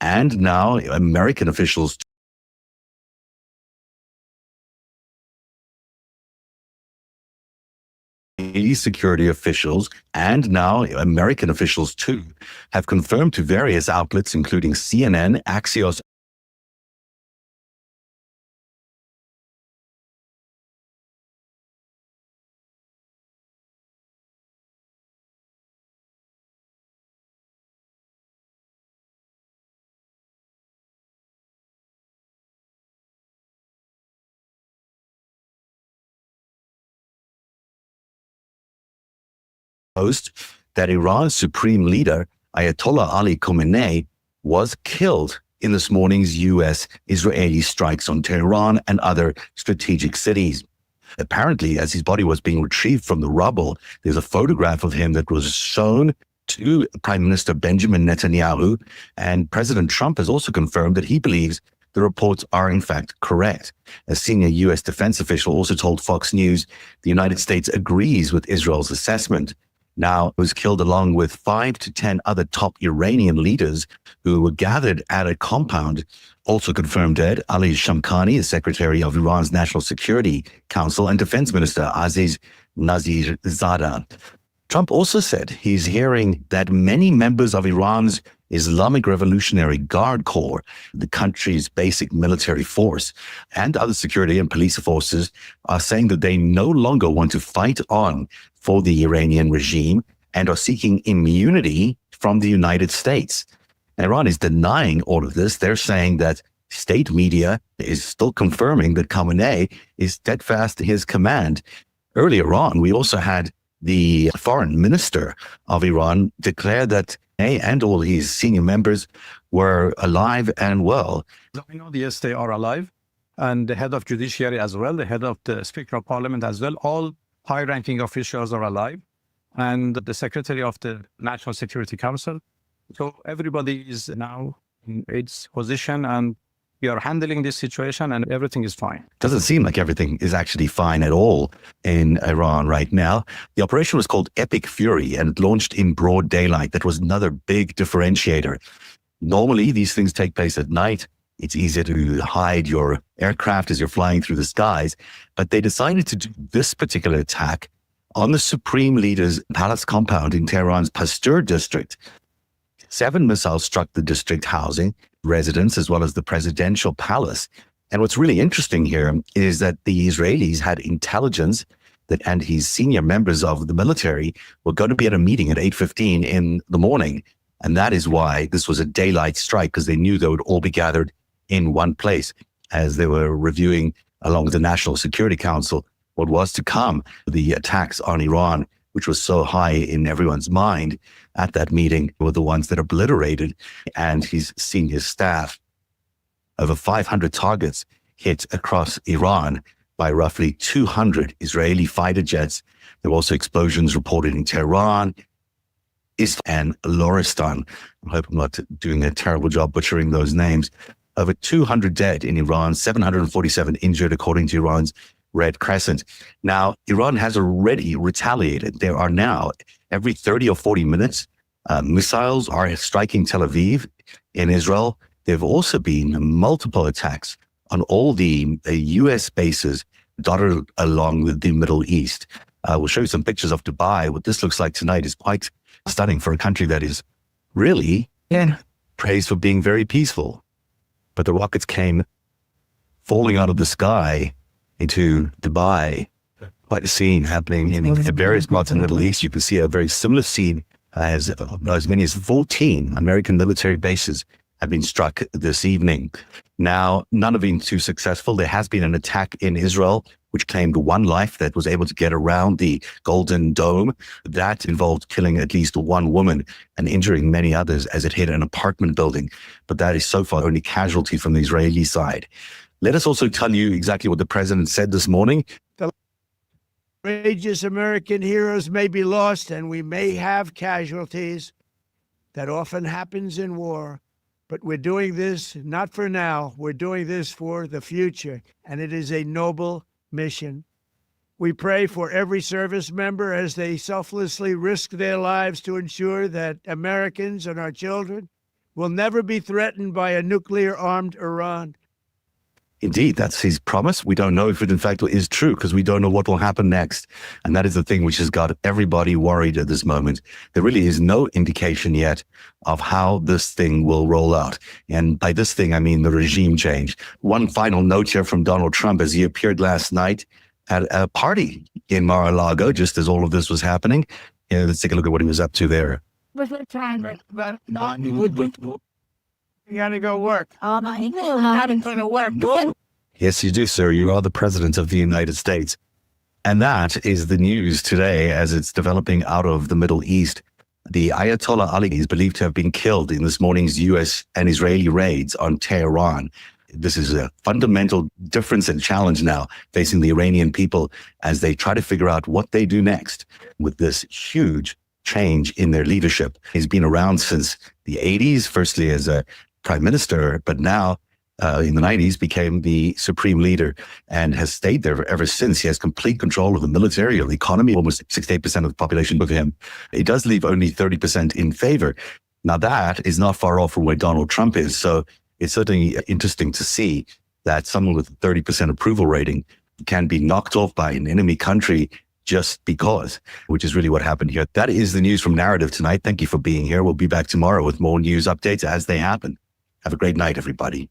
and now American officials security officials and now American officials too have confirmed to various outlets, including CNN, Axios, that Iran's supreme leader, Ayatollah Ali Khamenei, was killed in this morning's US-Israeli strikes on Tehran and other strategic cities. Apparently, as his body was being retrieved from the rubble, there's a photograph of him that was shown to Prime Minister Benjamin Netanyahu, and President Trump has also confirmed that he believes the reports are in fact correct. A senior US defense official also told Fox News the United States agrees with Israel's assessment. Now, was killed along with 5 to 10 other top Iranian leaders who were gathered at a compound. Also confirmed dead, Ali Shamkhani, the secretary of Iran's National Security Council, and Defense Minister Aziz Nazirzadeh. Trump also said he's hearing that many members of Iran's Islamic Revolutionary Guard Corps, the country's basic military force, and other security and police forces are saying that they no longer want to fight on for the Iranian regime and are seeking immunity from the United States. Iran is denying all of this. They're saying that state media is still confirming that Khamenei is steadfast in his command. Earlier on, we also had the foreign minister of Iran declare that he and all his senior members were alive and well. I know, yes, they are alive. And the head of judiciary as well, the head of the Speaker of Parliament as well, all high-ranking officials are alive. And the secretary of the National Security Council. So everybody is now in its position, and we are handling this situation and everything is fine. Doesn't seem like everything is actually fine at all in Iran right now. The operation was called Epic Fury and launched in broad daylight. That was another big differentiator. Normally, these things take place at night. It's easier to hide your aircraft as you're flying through the skies. But they decided to do this particular attack on the Supreme Leader's palace compound in Tehran's Pasteur district. 7 missiles struck the district housing, residence, as well as the presidential palace. And what's really interesting here is that the Israelis had intelligence that, and his senior members of the military were going to be at a meeting at 8:15 in the morning. And that is why this was a daylight strike, because they knew they would all be gathered in one place as they were reviewing along with the National Security Council what was to come. The attacks on Iran, which was so high in everyone's mind at that meeting, were the ones that obliterated, and he's seen his staff. Over 500 targets hit across Iran by roughly 200 Israeli fighter jets. There were also explosions reported in Tehran, and Loristan. I hope I'm not doing a terrible job butchering those names. Over 200 dead in Iran, 747 injured, according to Iran's Red Crescent. Now, Iran has already retaliated. There are now, every 30 or 40 minutes, missiles are striking Tel Aviv in Israel. There have also been multiple attacks on all the US bases dotted along the Middle East. We'll show you some pictures of Dubai. What this looks like tonight is quite stunning for a country that is really praised for being very peaceful. But the rockets came falling out of the sky into Dubai. Quite a scene happening in various parts of the Middle East. You can see a very similar scene as many as 14 American military bases have been struck this evening. Now, none have been too successful. There has been an attack in Israel, which claimed one life that was able to get around the Golden Dome. That involved killing at least one woman and injuring many others as it hit an apartment building. But that is so far only casualty from the Israeli side. Let us also tell you exactly what the president said this morning. The courageous American heroes may be lost and we may have casualties. That often happens in war. But we're doing this not for now. We're doing this for the future. And it is a noble mission. We pray for every service member as they selflessly risk their lives to ensure that Americans and our children will never be threatened by a nuclear-armed Iran. Indeed, that's his promise. We don't know if it in fact is true because we don't know what will happen next. And that is the thing which has got everybody worried at this moment. There really is no indication yet of how this thing will roll out. And by this thing, I mean the regime change. One final note here from Donald Trump as he appeared last night at a party in Mar-a-Lago, just as all of this was happening. Yeah, let's take a look at what he was up to there. You gotta go work. I'm gonna work. Yes, you do, sir. You are the president of the United States. And that is the news today as it's developing out of the Middle East. The Ayatollah Ali is believed to have been killed in this morning's US and Israeli raids on Tehran. This is a fundamental difference and challenge now facing the Iranian people as they try to figure out what they do next with this huge change in their leadership. He's been around since the 80s, firstly as a prime minister, but now in the 90s became the supreme leader and has stayed there ever since. He has complete control of the military, of the economy, almost 68% of the population with him. It does leave only 30% in favor. Now that is not far off from where Donald Trump is. So it's certainly interesting to see that someone with a 30% approval rating can be knocked off by an enemy country just because, which is really what happened here. That is the news from Narrative tonight. Thank you for being here. We'll be back tomorrow with more news updates as they happen. Have a great night, everybody.